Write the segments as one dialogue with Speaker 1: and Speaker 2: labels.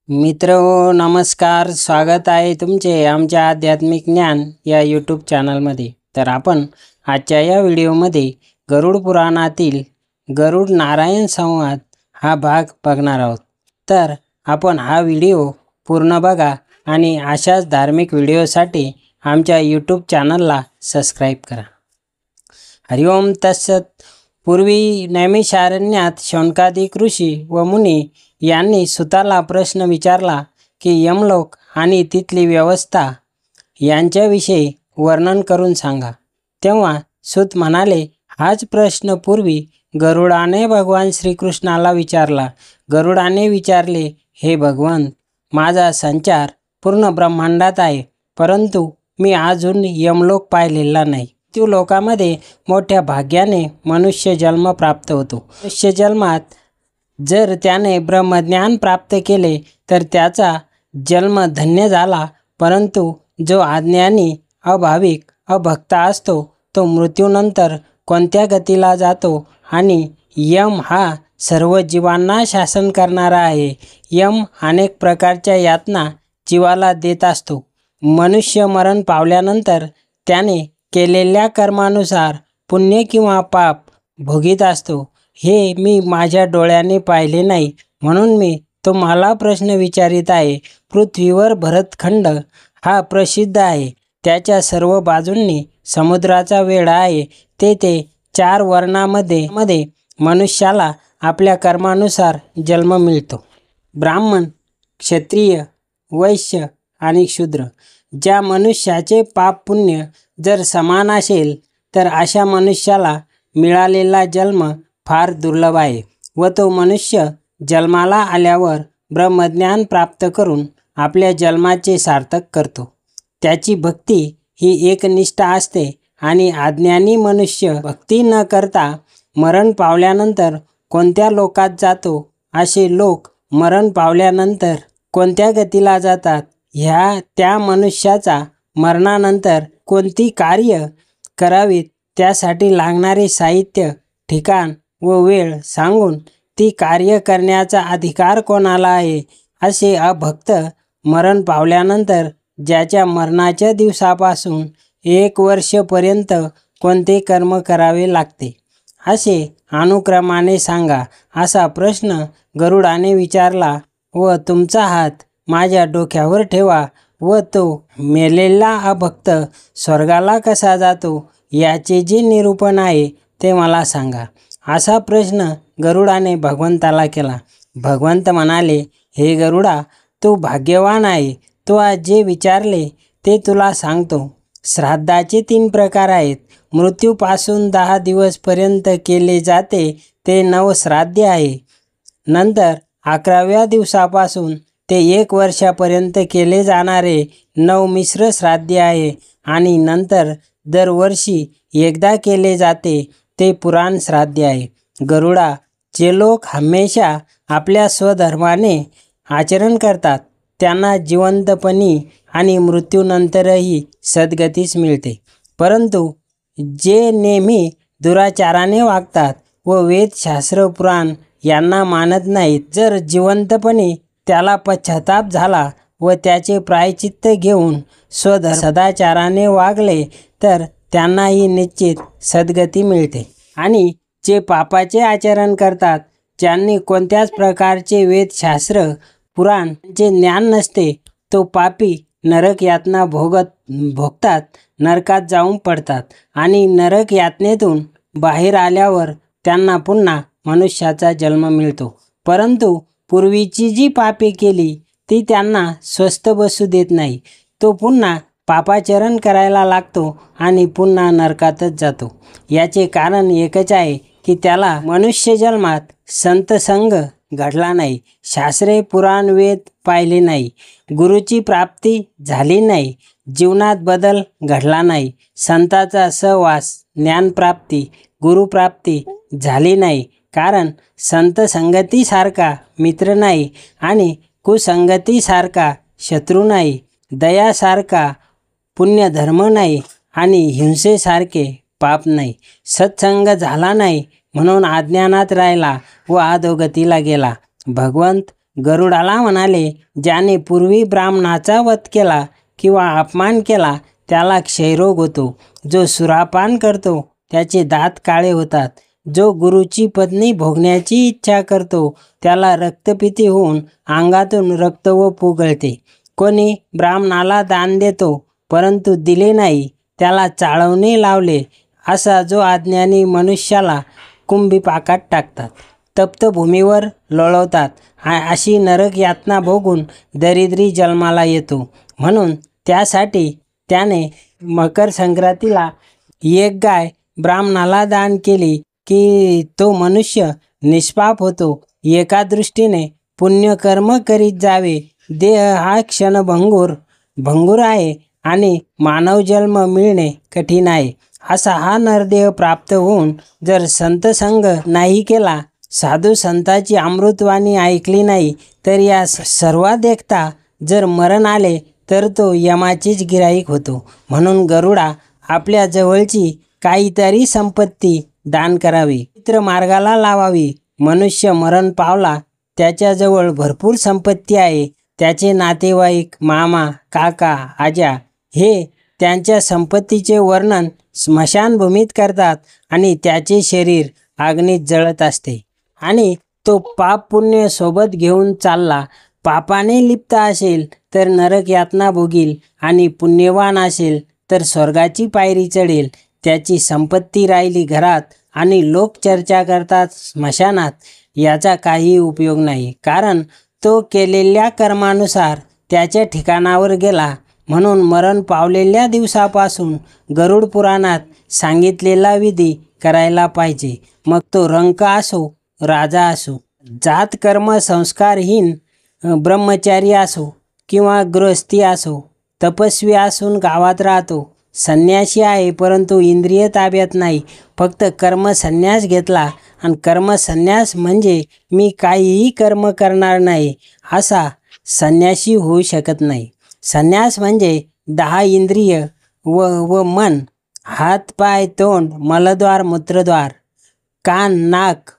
Speaker 1: मित्र नमस्कार, स्वागत आहे तुमचे आमच्या आध्यात्मिक ज्ञान या यूट्यूब चॅनलमध्ये। तर आपण आजच्या या व्हिडिओमध्ये गरुड पुराणातील गरुड नारायण संवाद हा भाग बघणार आहोत। तर आपण हा व्हिडिओ पूर्ण बघा आणि अशाच धार्मिक व्हिडिओसाठी आमच्या यूट्यूब चॅनलला सबस्क्राईब करा। हरिओम तत्सत। पूर्वी नैमिषारण्यात शौनकादिक ऋषी व मुनी यांनी सुताला प्रश्न विचारला की यमलोक आणि तिथली व्यवस्था यांच्याविषयी वर्णन करून सांगा। तेव्हा सूत म्हणाले, हाच प्रश्न पूर्वी गरुडाने भगवान श्रीकृष्णाला विचारला। गरुडाने विचारले, हे भगवंत, माझा संचार पूर्ण ब्रह्मांडात आहे, परंतु मी अजून यमलोक पाहिलेला नाही। मृत्यू लोकामध्ये मोठ्या भाग्याने मनुष्य जन्म प्राप्त होतो। मनुष्य जन्मात जर त्याने ब्रह्मज्ञान प्राप्त केले तर त्याचा जन्म धन्य झाला, परंतु जो अज्ञानी, अभाविक, अभक्त असतो तो मृत्यूनंतर कोणत्या गतीला जातो आणि यम हा सर्व जीवांना शासन करणारा आहे। यम अनेक प्रकारच्या यातना जीवाला देत असतो। मनुष्य मरण पावल्यानंतर त्याने केलेल्या कर्मानुसार पुण्य किंवा पाप भोगीत असतो। हे मी माझ्या डोळ्याने पाहिले नाही, म्हणून मी तुम्हाला प्रश्न विचारित आहे। पृथ्वीवर भरतखंड हा प्रसिद्ध आहे, त्याच्या सर्व बाजूंनी समुद्राचा वेढा आहे। तेथे 4 वर्णामध्ये मनुष्याला आपल्या कर्मानुसार जन्म मिळतो। ब्राह्मण, क्षत्रिय, वैश्य आणि शूद्र। ज्या मनुष्याचे पाप पुण्य जर समान असेल तर अशा मनुष्याला मिळालेला जन्म फार दुर्लभ आहे व तो मनुष्य जन्माला आल्यावर ब्रह्मज्ञान प्राप्त करून आपल्या जन्माचे सार्थक करतो। त्याची भक्ती ही एकनिष्ठ असते आणि अज्ञानी मनुष्य भक्ती न करता मरण पावल्यानंतर कोणत्या लोकात जातो, असे लोक मरण पावल्यानंतर कोणत्या गतीला जातात, त्या मनुष्याचा मरणानंतर कोणती कार्य करावीत त्यासाठी लागणारे साहित्य, ठिकाण व वेळ सांगून ती कार्य करण्याचा अधिकार कोणाला आहे, असे अभक्त मरण पावल्यानंतर ज्याच्या मरणाच्या दिवसापासून 1 वर्षपर्यंत कोणते कर्म करावे लागते, असे अनुक्रमाने सांगा, असा प्रश्न गरुडाने विचारला व तुमचा हात माझ्या डोक्यावर ठेवा व तो मेलेला अभक्त स्वर्गाला कसा जातो याचे जे निरूपण आहे ते मला सांगा, असा प्रश्न गरुडाने भगवंताला केला। भगवंत म्हणाले, हे गरुडा, तू भाग्यवान आहे। तू आज जे विचारले ते तुला सांगतो। श्राद्धाचे 3 प्रकार आहेत। मृत्यूपासून 10 दिवसपर्यंत केले जाते ते नवश्राद्ध आहे। नंतर 11व्या दिवसापासून ते 1 वर्षापर्यंत केले जाणारे नवमिश्र श्राद्ध आहे आणि नंतर दरवर्षी एकदा केले जाते ते पुराण श्राद्ध आहे। गरुडा, जे लोक हमेशा आपल्या स्वधर्माने आचरण करतात त्यांना जिवंतपणी आणि मृत्यूनंतरही सद्गतीच मिळते, परंतु जे नेहमी दुराचाराने वागतात व वेद, शास्त्र, पुराण यांना मानत नाहीत, जर जिवंतपणी त्याला पश्चाताप झाला व त्याचे प्रायचित्त घेऊन सदाचाराने वागले तर त्यांनाही निश्चित सद्गती मिळते। आणि जे पापाचे आचरण करतात, ज्यांनी कोणत्याच प्रकारचे वेद, शास्त्र, पुराणचे ज्ञान नसते, तो पापी नरक यातना भोगतात, नरकात जाऊन पडतात आणि नरक यातनेतून बाहेर आल्यावर त्यांना पुन्हा मनुष्याचा जन्म मिळतो। परंतु पूर्वीची जी पापे केली ती त्यांना स्वस्थ बसू देत नाही, तो पुन्हा पापाचरण करायला लागतो आणि पुन्हा नरकातच जातो। याचे कारण एकच आहे की त्याला मनुष्य जन्मात संत संग घडला नाही, शास्त्रे, पुराण, वेद पाहिले नाही, गुरुची प्राप्ती झाली नाही, जीवनात बदल घडला नाही, संताचा सहवास, ज्ञानप्राप्ती, गुरुप्राप्ती झाली नाही, कारण संत संगतीसारखा मित्र नाही आणि कुसंगतीसारखा शत्रू नाही, दयासारखा पुण्यधर्म नाही आणि हिंसेसारखे पाप नाही, सत्संग झाला नाही म्हणून अज्ञानात राहिला व अधोगतीला गेला। भगवंत, गरुडाला म्हणाले, ज्याने पूर्वी ब्राह्मणाचा वध केला किंवा अपमान केला त्याला क्षयरोग होतो. जो सुरापान करतो त्याचे दात काळे होतात. जो गुरुची पत्नी भोगण्याची इच्छा करतो त्याला रक्तपित्त होऊन अंगातून रक्त व गळते. कोणी ब्राह्मणाला दान देतो परंतु दिले नाही त्याला चाळवणे लावले. असा जो अज्ञानी मनुष्याला कुंभीपाकात टाकतात, तप्त भूमीवर लोळवतात. अशी नरक यातना भोगून दरिद्री जन्माला येतो. म्हणून त्यासाठी त्याने मकर संक्रांतीला एक गाय ब्राह्मणाला दान केली की तो मनुष्य निष्पाप होतो. एका दृष्टीने पुण्यकर्म करीत जावे. देह हा क्षणभंगूर आहे आणि मानव जन्म मिळणे कठीण आहे. असा हा नरदेह प्राप्त होऊन जर संतसंग नाही केला, साधू संताची अमृतवाणी ऐकली नाही, तर या सर्वा देखता जर मरण आले तर तो यमाचीच गिराईक होतो. म्हणून गरुडा आपल्या जवळची काहीतरी संपत्ती दान करावी, मित्र मार्गाला लावावी. मनुष्य मरण पावला, त्याच्याजवळ भरपूर संपत्ती आहे. त्याचे नातेवाईक, मामा, काका, आजा हे त्यांच्या संपत्तीचे वर्णन स्मशानभूमीत करतात आणि त्याचे शरीर अग्नीत जळत असते. आणि तो पाप पुण्य सोबत घेऊन चालला. पापाने लिप्त असेल तर नरक यातना भोगील आणि पुण्यवान असेल तर स्वर्गाची पायरी चढेल. त्याची संपत्ती राहिली घरात आणि लोक चर्चा करतात स्मशानात, याचा काही उपयोग नाही, कारण तो केलेल्या कर्मानुसार त्याच्या ठिकाणावर गेला. म्हणून मरण पावलेल्या दिवसापासून गरुड पुराणात सांगितलेला विधी करायला पाहिजे. मग तो रंक असो, राजा असो, जात कर्म संस्कारहीन ब्रह्मचारी असो किंवा गृहस्थी असो, तपस्वी असून गावात राहतो, संन्यासी आहे परंतु इंद्रिय ताब्यात नाही, फक्त कर्मसन्यास घेतला आणि कर्मसन्यास म्हणजे मी काहीही कर्म करणार नाही असा संन्यासी होऊ शकत नाही. संन्यास म्हणजे 10 इंद्रिय व मन, हात पाय तोंड मलद्वार मूत्रद्वार, कान नाक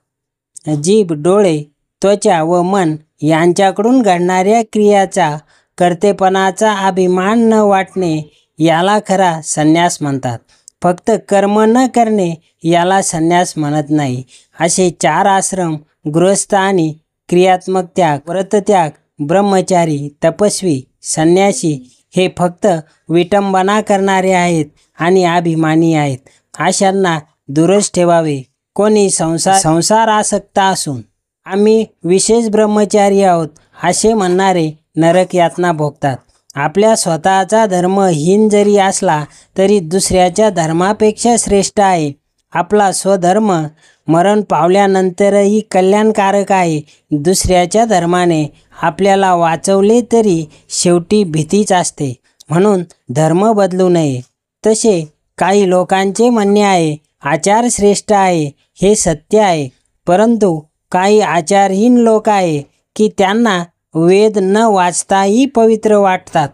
Speaker 1: जीभ डोळे त्वचा व मन यांच्याकडून घडणाऱ्या क्रियाचा कर्तेपणाचा अभिमान न वाटणे याला खरा संन्यास म्हणतात. फक्त कर्म न करणे याला संन्यास म्हणत नाही. असे 4 आश्रम, गृहस्थ आणि क्रियात्मक त्याग, व्रतत्याग, ब्रह्मचारी, तपस्वी, संन्यासी हे फक्त विटंबना करणारे आहेत आणि अभिमानी आहेत. अशांना दूरच ठेवावे. कोणी संसारासक्त असून आम्ही विशेष ब्रह्मचारी आहोत असे म्हणणारे नरक यातना भोगतात. आपल्या स्वतःचा धर्म हीन जरी असला तरी दुसऱ्याच्या धर्मापेक्षा श्रेष्ठ आहे. आपला स्वधर्म मरण पावल्यानंतरही कल्याणकारक आहे. दुसऱ्याच्या धर्माने आपल्याला वाचवले तरी शेवटी भीतीच असते. म्हणून धर्म बदलू नये. तसे काही लोकांचे म्हणणे आहे, आचार श्रेष्ठ आहे. हे सत्य आहे, परंतु काही आचारहीन लोक आहे की त्यांना वेद न वाचताही पवित्र वाटतात.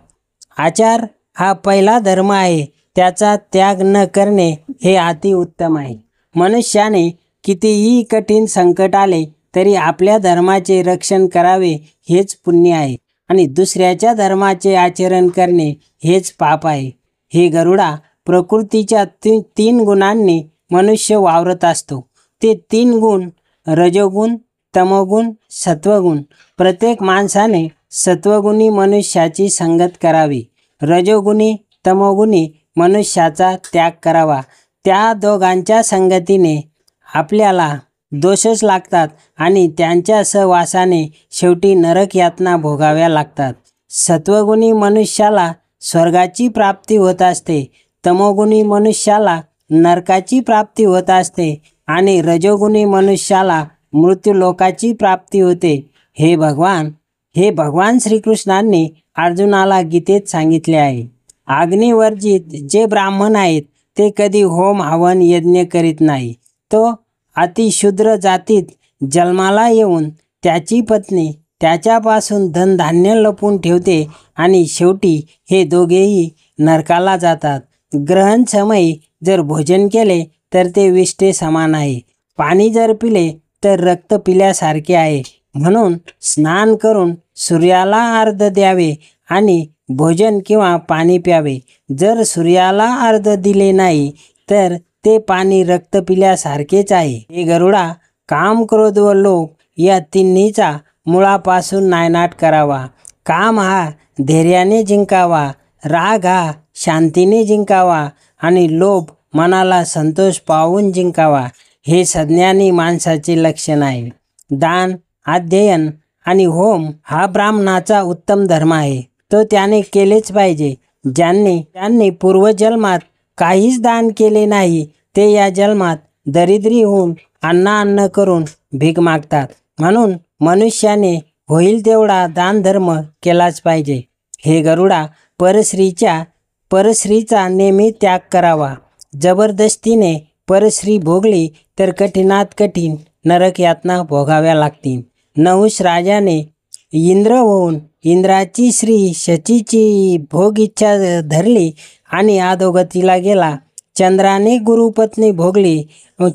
Speaker 1: आचार हा पहिला धर्म आहे, त्याचा त्याग न करणे हे अतिउत्तम आहे. मनुष्याने कितीही कठीण संकट आले तरी आपल्या धर्माचे रक्षण करावे हेच पुण्य आहे आणि दुसऱ्याच्या धर्माचे आचरण करणे हेच पाप आहे. हे गरुडा, प्रकृतीच्या 3 गुणांनी मनुष्य वावरत असतो. ते 3 गुण रजोगुण, तमोगुण, सत्वगुण. प्रत्येक माणसाने सत्वगुणी मनुष्याची संगत करावी. रजोगुणी तमोगुणी मनुष्याचा त्याग करावा. त्या दोघांच्या संगतीने आपल्याला दोषच लागतात आणि त्यांच्या सहवासाने शेवटी नरक यातना भोगाव्या लागतात. सत्वगुणी मनुष्याला स्वर्गाची प्राप्ती होत असते, तमोगुणी मनुष्याला नरकाची प्राप्ती होत असते आणि रजोगुणी मनुष्याला मृत्यूलोकाची प्राप्ती होते. हे भगवान श्रीकृष्णांनी अर्जुनाला गीतेत सांगितले आहे. अग्निवर्जित जे ब्राह्मण आहेत ते कधी होम हवन यज्ञ करीत नाही. तो अतिशूद्र जातीत जन्माला येऊन त्याची पत्नी त्याच्यापासून धनधान्य लपवून ठेवते आणि शेवटी हे दोघेही नरकाला जातात. ग्रहण समयी जर भोजन केले तर ते विष्ठे समान आहे. पाणी जर पिले तर रक्त पिल्यासारखे आहे. म्हणून स्नान करून सूर्याला अर्घ्य द्यावे आणि भोजन किंवा पाणी प्यावे. जर सूर्याला अर्घ्य दिले नाही तर ते पाणी रक्त पिल्यासारखेच आहे. हे गरुडा, काम, क्रोध व लोभ या तिन्हीचा मुळापासून नायनाट करावा. काम हा धैर्याने जिंकावा, राग हा शांतीने जिंकावा आणि लोभ मनाला संतोष पावून जिंकावा. हे सज्ञानी माणसाचे लक्षण आहे. दान, अध्ययन आणि होम हा ब्राह्मणाचा उत्तम धर्म आहे. तो त्याने केलेच पाहिजे. ज्यांनी पूर्वजन्मात काहीच दान केले नाही ते या जन्मात दरिद्री होऊन अन्न करून भीक मागतात. म्हणून मनुष्याने होईल तेवढा दानधर्म केलाच पाहिजे. हे गरुडा, परस्त्रीचा नेहमी त्याग करावा. जबरदस्तीने परस्त्री भोगली तर कठीणात कठीण नरक यातना भोगाव्या लागतील. नहुष राजाने इंद्र होऊन इंद्राची स्त्री शचीची भोग इच्छा धरली आणि अधोगतीला गेला. चंद्राने गुरुपत्नी भोगली,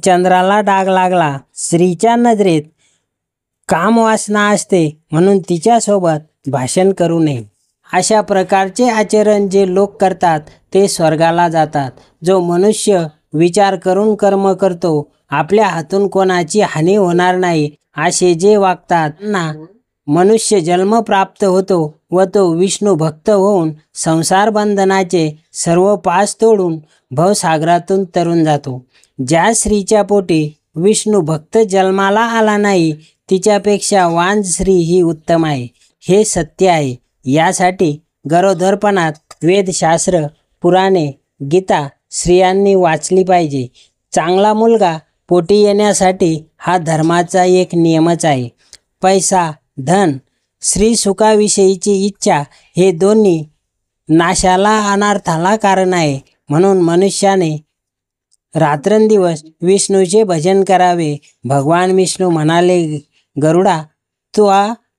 Speaker 1: चंद्राला डाग लागला. स्त्रीच्या नजरेत कामवासना असते म्हणून तिच्यासोबत भाषण करू नये. अशा प्रकारचे आचरण जे लोक करतात ते स्वर्गाला जातात. जो मनुष्य विचार करून कर्म करतो, आपल्या हातून कोणाची हानी होणार नाही असे जे वागतात त्यांना मनुष्य जन्म प्राप्त होतो व तो विष्णू भक्त होऊन संसार बंधनाचे सर्व पास तोडून भवसागरातून तरून जातो. ज्या स्त्रीच्या पोटी विष्णू भक्त जन्माला आला नाही तिच्यापेक्षा वांझ स्त्री ही उत्तम आहे. हे सत्य आहे. यासाठी गरोदरपणात वेदशास्त्र, पुराणे, गीता स्त्रियांनी वाचली पाहिजे. चांगला मुलगा पोटी येण्यासाठी हा धर्माचा एक नियमच आहे. पैसा, धन, स्त्री सुखाविषयीची इच्छा हे दोन्ही नाशाला, अनर्थाला कारण आहे. म्हणून मनुष्याने रात्रंदिवस विष्णूचे भजन करावे. भगवान विष्णू म्हणाले, गरुडा, तू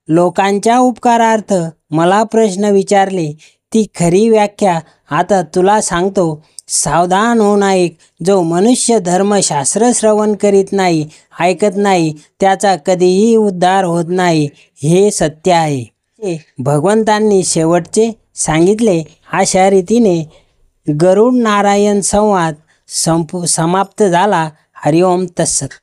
Speaker 1: लोकांच्या उपकारार्थ मला प्रश्न विचारले, ती खरी व्याख्या आता तुला सांगतो. सावधान होऊन ऐक. जो मनुष्य धर्मशास्त्र श्रवण करीत नाही, ऐकत नाही, त्याचा कधीही उद्धार होत नाही. हे सत्य आहे. भगवंतांनी शेवटचे सांगितले. अशा रीतीने गरुड नारायण संवाद समाप्त झाला. हरिओम तत्सत.